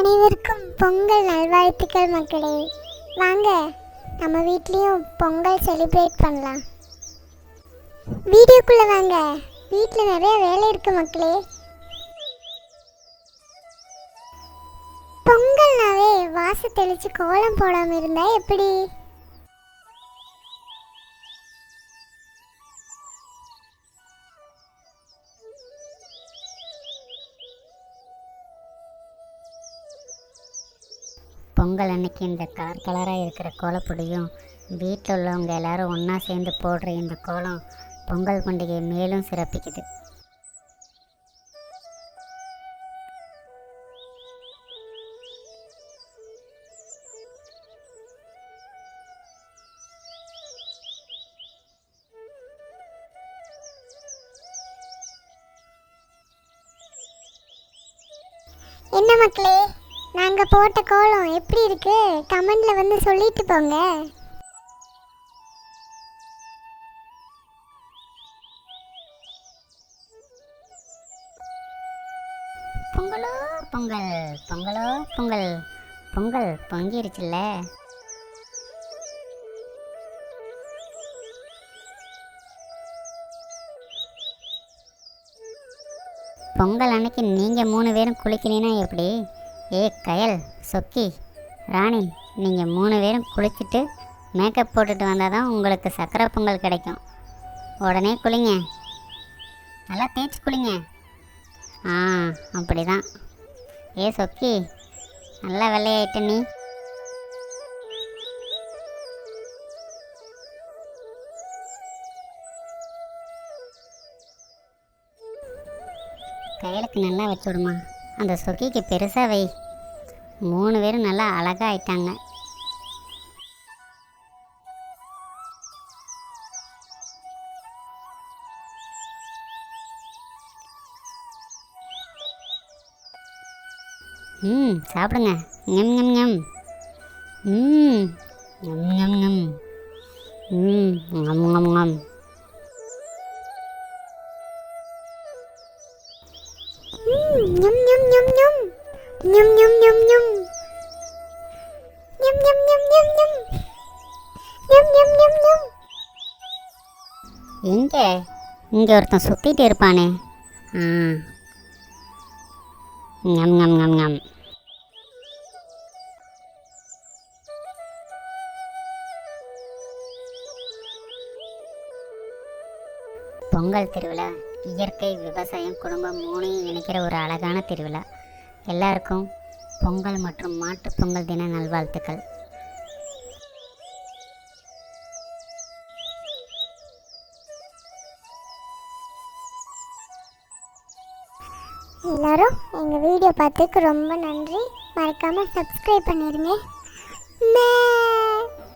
அனைவருக்கும் பொங்கல் நல்வாழ்த்துக்கள் மக்களே. வாங்க நம்ம வீட்லேயும் பொங்கல் செலிப்ரேட் பண்ணலாம். வீடியோக்குள்ளே வாங்க, வீட்டில் நிறைய வேலை இருக்குது மக்களே. பொங்கல்னாவே வாச தெளித்து கோலம் போடாமல் இருந்தால் எப்படி? பொங்கல் அன்னைக்கு இந்த கலர் கலராக இருக்கிற கோலப்பொடியும் வீட்டில் உள்ளவங்க எல்லாரும் ஒன்றா சேர்ந்து போடுற இந்த கோலம் பொங்கல் பண்டிகையை மேலும் சிறப்பிக்குது. என்ன மக்களே, நாங்கள் போட்ட கோலம் எப்படி இருக்கு கமெண்ட்ல வந்து சொல்லிட்டு போங்க. பொங்கலோ பொங்கல், பொங்கலோ பொங்கல், பொங்கல் பொங்கிருச்சுல்ல. பொங்கல் அன்னைக்கு நீங்கள் 3 பேரும் குளிக்கிறீங்கன்னா எப்படி? கயல், சொக்கி, ராணி, நீங்கள் 3 பேரும் குளிச்சுட்டு மேக்கப் போட்டுட்டு வந்தால் தான் உங்களுக்கு சக்கரை பொங்கல் கிடைக்கும். உடனே குளிங்க, நல்லா தேய்ச்சி குளிங்க. அப்படி தான். சொக்கி, நல்லா வெள்ளையாயிட்ட நீ. கையலுக்கு நல்லா வச்சு விடுமா, அந்த சொக்கிக்கு பெருசாக வை. 3 பேரும் நல்லா அழகாக ஆயிட்டாங்க. சாப்பிடுங்க. ஞம் ஞம் ஞம். ஞம் ஞம் ஞம். ஞம் ஞம் ஞம். Nhum nhum nhum nhum. Nhum nhum nhum nhum. Nhum nhum nhum nhum nhum. Nhum nhum nhum nhum. இங்கே ஒருத்தன் சுத்திட்டு இருப்பானே. ஞம் ஞம் ஞம் ஞம். பொங்கல் திருவிழா இயற்கை, விவசாயம், குடும்பம் 3ஐயும் இணைக்கிற ஒரு அழகான திருவிழா. எல்லாருக்கும் பொங்கல் மற்றும் மாட்டுப் பொங்கல் தின நல்வாழ்த்துக்கள். எல்லாரும் எங்கள் வீடியோ பார்த்துக்கு ரொம்ப நன்றி. மறக்காமல் சப்ஸ்கிரைப் பண்ணிடுங்க.